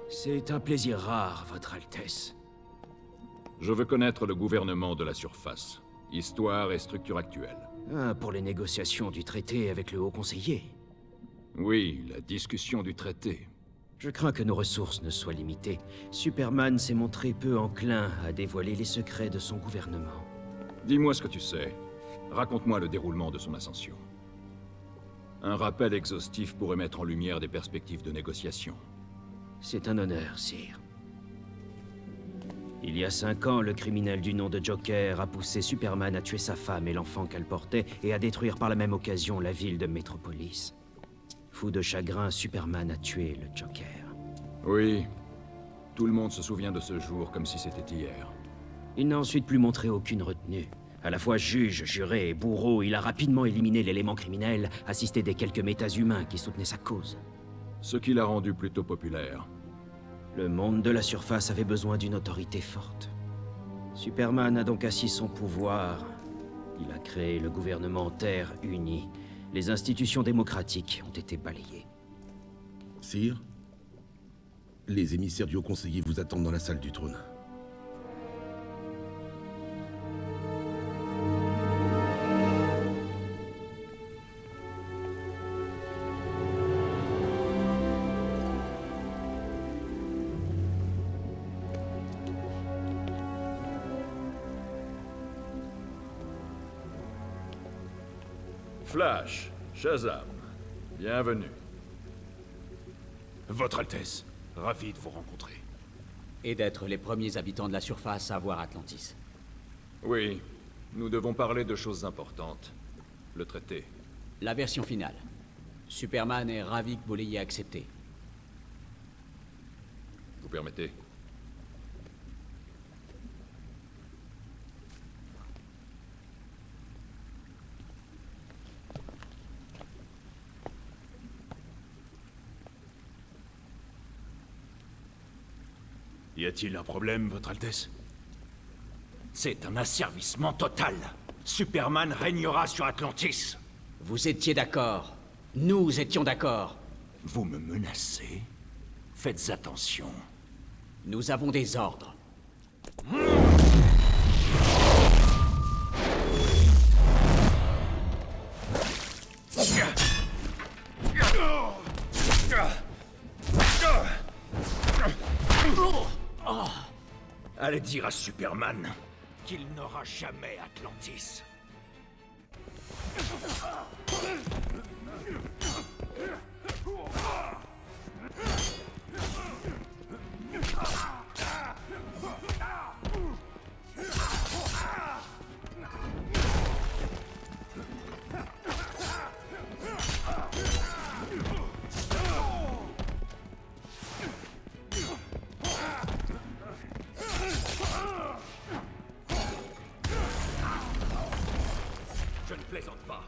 C'est un plaisir rare, Votre Altesse. Je veux connaître le gouvernement de la surface. Histoire et structure actuelle. Ah, pour les négociations du traité avec le Haut Conseiller. Oui, la discussion du traité. Je crains que nos ressources ne soient limitées. Superman s'est montré peu enclin à dévoiler les secrets de son gouvernement. Dis-moi ce que tu sais. Raconte-moi le déroulement de son ascension. Un rappel exhaustif pourrait mettre en lumière des perspectives de négociation. C'est un honneur, sire. Il y a 5 ans, le criminel du nom de Joker a poussé Superman à tuer sa femme et l'enfant qu'elle portait, et à détruire par la même occasion la ville de Metropolis. Fou de chagrin, Superman a tué le Joker. Oui. Tout le monde se souvient de ce jour comme si c'était hier. Il n'a ensuite plus montré aucune retenue. À la fois juge, juré et bourreau, il a rapidement éliminé l'élément criminel, assisté des quelques méta-humains qui soutenaient sa cause. Ce qui l'a rendu plutôt populaire. Le monde de la surface avait besoin d'une autorité forte. Superman a donc assis son pouvoir. Il a créé le gouvernement Terre uni. Les institutions démocratiques ont été balayées. Sire, les émissaires du Haut Conseiller vous attendent dans la salle du trône. Flash, Shazam, bienvenue. Votre Altesse, ravi de vous rencontrer. Et d'être les premiers habitants de la surface à voir Atlantis. Oui, nous devons parler de choses importantes. Le traité. La version finale. Superman est ravi que vous l'ayez accepté. Vous permettez? Y a-t-il un problème, Votre Altesse? C'est un asservissement total. Superman régnera sur Atlantis. Vous étiez d'accord. Nous étions d'accord. Vous me menacez? Faites attention. Nous avons des ordres. Allez dire à Superman qu'il n'aura jamais Atlantis. Je ne plaisante pas.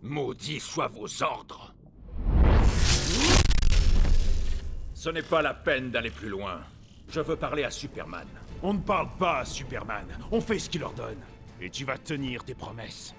Maudits soient vos ordres. Ce n'est pas la peine d'aller plus loin. Je veux parler à Superman. On ne parle pas à Superman, on fait ce qu'il ordonne. Et tu vas tenir tes promesses.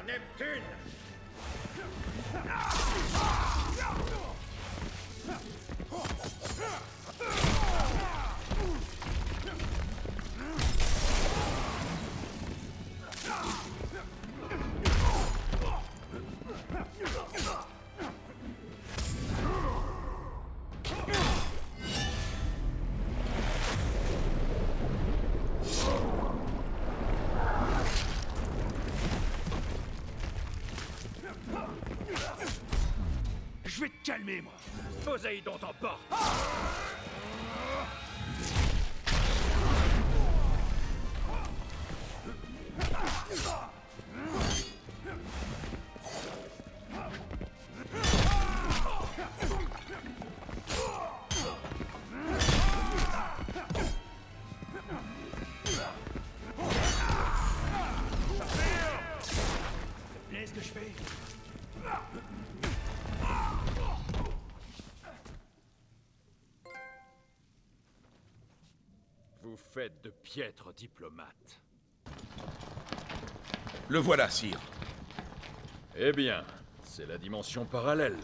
Neptune! Je vais te calmer, moi. Poséidon t'emporte! Qu'est-ce que je fais? Vous faites de piètres diplomates. Le voilà, sire. Eh bien, c'est la dimension parallèle.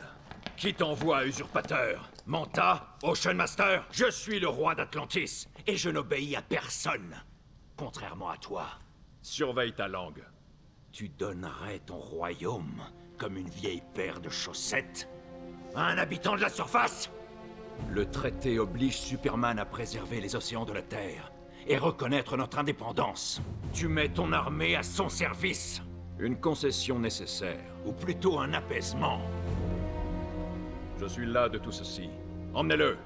Qui t'envoie, usurpateur? Manta? Ocean Master? Je suis le roi d'Atlantis, et je n'obéis à personne. Contrairement à toi, Surveille ta langue. tu donnerais ton royaume comme une vieille paire de chaussettes à un habitant de la surface? Le traité oblige Superman à préserver les océans de la Terre et reconnaître notre indépendance. Tu mets ton armée à son service, Une concession nécessaire. ou plutôt un apaisement. Je suis là de tout ceci. Emmenez-le.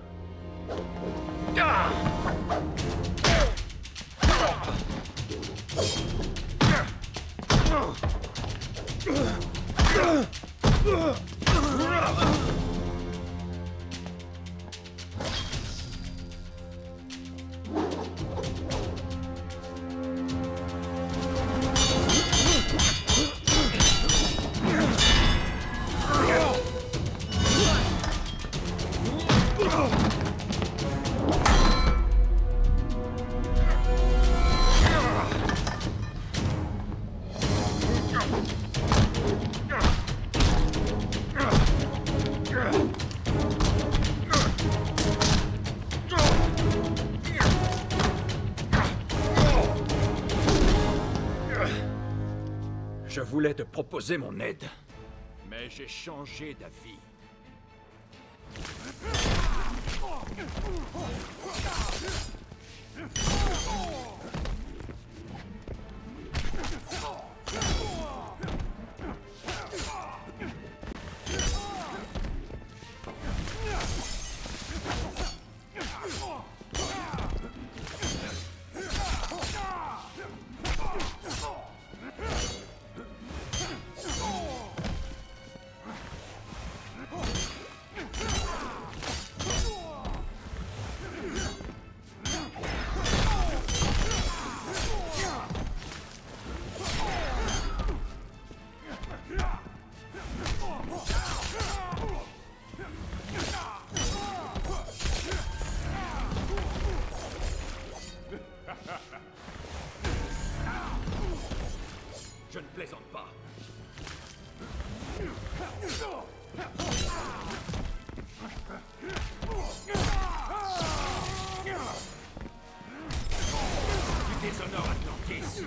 Je voulais te proposer mon aide, mais j'ai changé d'avis. Je ne plaisante pas. Tu déshonores Atlantis.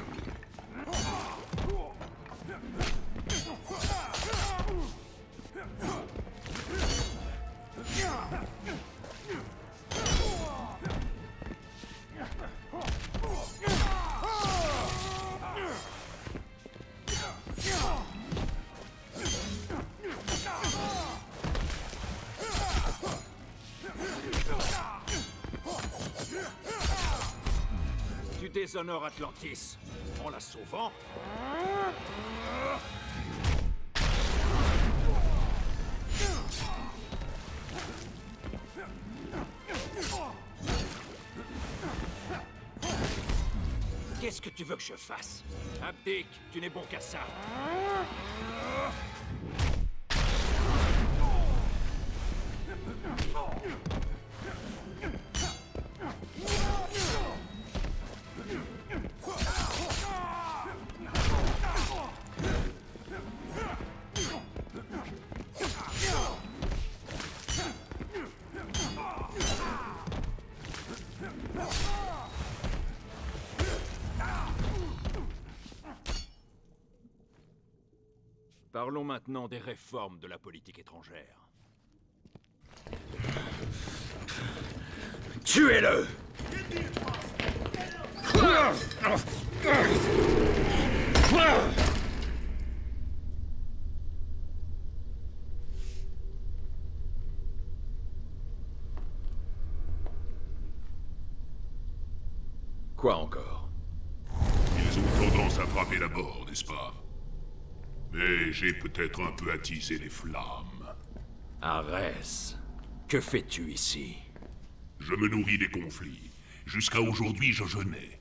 Tu déshonores Atlantis en la sauvant. Qu'est-ce que tu veux que je fasse? Abdique, tu n'es bon qu'à ça. Parlons maintenant des réformes de la politique étrangère. Tuez-le! Quoi encore? Ils ont tendance à frapper d'abord, n'est-ce pas? Mais j'ai peut-être un peu attisé les flammes. Arès, que fais-tu ici? Je me nourris des conflits. Jusqu'à aujourd'hui, je jeûnais.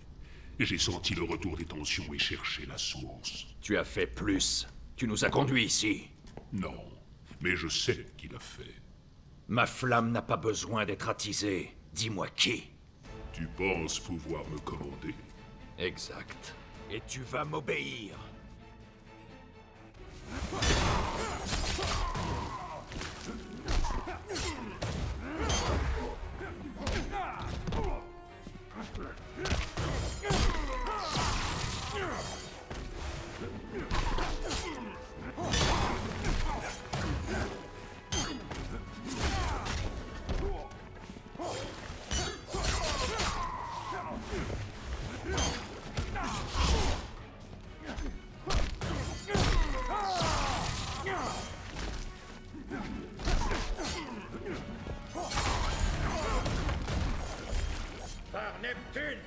J'ai senti le retour des tensions et cherché la source. Tu as fait plus. Tu nous as conduits ici. Non, mais je sais qui l'a fait. Ma flamme n'a pas besoin d'être attisée. Dis-moi qui? Tu penses pouvoir me commander? Exact. Et tu vas m'obéir. Par Neptune!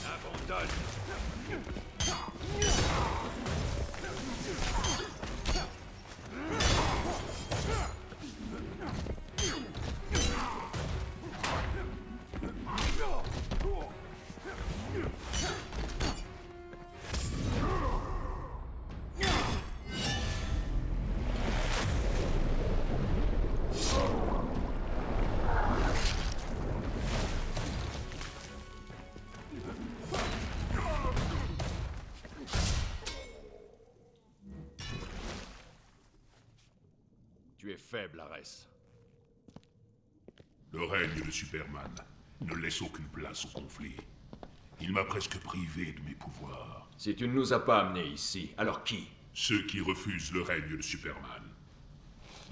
Abandonne! Tu es faible, Arès. Le règne de Superman ne laisse aucune place au conflit. Il m'a presque privé de mes pouvoirs. Si tu ne nous as pas amenés ici, alors qui? Ceux qui refusent le règne de Superman.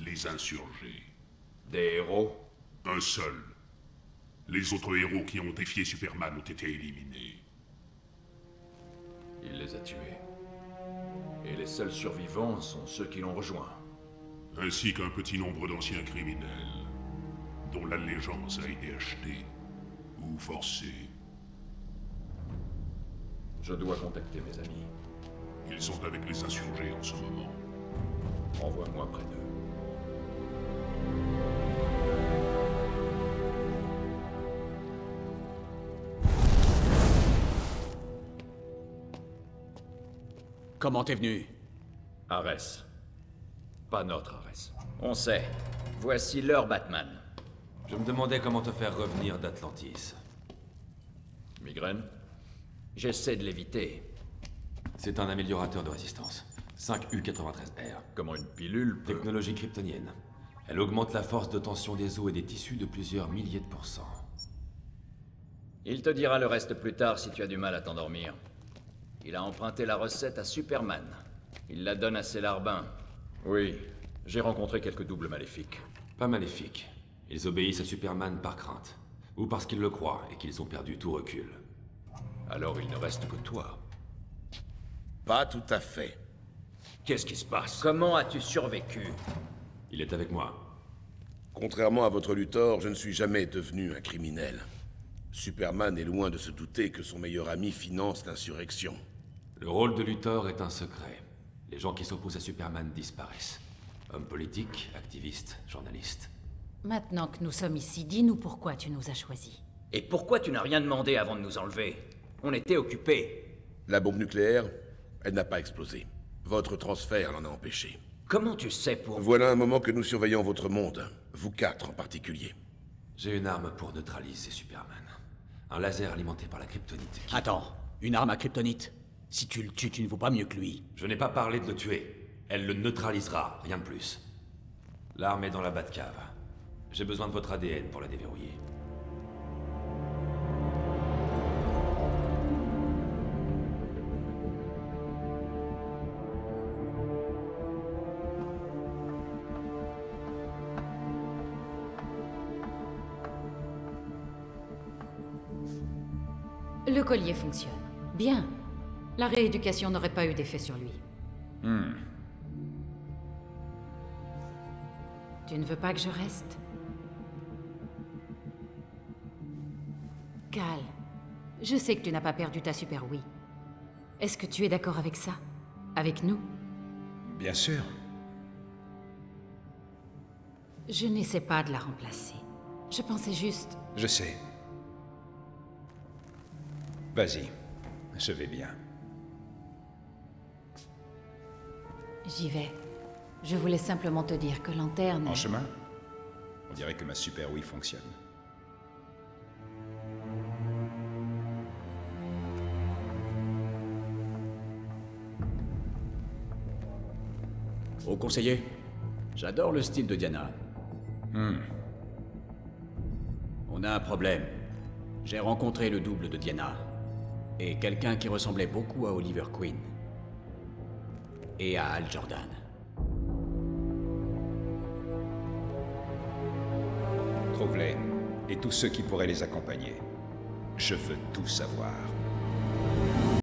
Les insurgés. Des héros? Un seul. Les autres héros qui ont défié Superman ont été éliminés. Il les a tués. Et les seuls survivants sont ceux qui l'ont rejoint. Ainsi qu'un petit nombre d'anciens criminels, dont l'allégeance a été achetée ou forcée. Je dois contacter mes amis. Ils sont avec les insurgés en ce moment. Envoie-moi près d'eux. Comment t'es venu? Arès. Pas notre Arès. On sait. Voici leur Batman. Je me demandais comment te faire revenir d'Atlantis. Migraine? J'essaie de l'éviter. C'est un améliorateur de résistance. 5U93R. Comment une pilule peut... Technologie kryptonienne. Elle augmente la force de tension des os et des tissus de plusieurs milliers de pourcents. Il te dira le reste plus tard si tu as du mal à t'endormir. Il a emprunté la recette à Superman. Il la donne à ses larbins. Oui, j'ai rencontré quelques doubles maléfiques. Pas maléfiques. Ils obéissent à Superman par crainte. Ou parce qu'ils le croient et qu'ils ont perdu tout recul. Alors il ne reste que toi. Pas tout à fait. Qu'est-ce qui se passe? Comment as-tu survécu? Il est avec moi. Contrairement à votre Luthor, je ne suis jamais devenu un criminel. Superman est loin de se douter que son meilleur ami finance l'insurrection. Le rôle de Luthor est un secret. Les gens qui s'opposent à Superman disparaissent. Hommes politiques, activistes, journalistes. Maintenant que nous sommes ici, dis-nous pourquoi tu nous as choisis. Et pourquoi tu n'as rien demandé avant de nous enlever? On était occupés. La bombe nucléaire, elle n'a pas explosé. Votre transfert l'en a empêché. Comment tu sais pour... Voilà un moment que nous surveillons votre monde. Vous quatre en particulier. J'ai une arme pour neutraliser Superman. Un laser alimenté par la kryptonite. Attends, une arme à kryptonite? Si tu le tues, tu ne vaux pas mieux que lui. Je n'ai pas parlé de le tuer. Elle le neutralisera, rien de plus. L'arme est dans la Batcave. J'ai besoin de votre ADN pour la déverrouiller. Le collier fonctionne. Bien. La rééducation n'aurait pas eu d'effet sur lui. Tu ne veux pas que je reste? Cal, je sais que tu n'as pas perdu ta Super Wii. Est-ce que tu es d'accord avec ça? Avec nous? Bien sûr. Je n'essaie pas de la remplacer. Je pensais juste... Je sais. Vas-y, je vais bien. J'y vais. Je voulais simplement te dire que Lanterne... En chemin? On dirait que ma Super Wii fonctionne. Au conseiller, j'adore le style de Diana. On a un problème. J'ai rencontré le double de Diana. Et quelqu'un qui ressemblait beaucoup à Oliver Queen. Et à Hal Jordan. Trouve-les, et tous ceux qui pourraient les accompagner. Je veux tout savoir.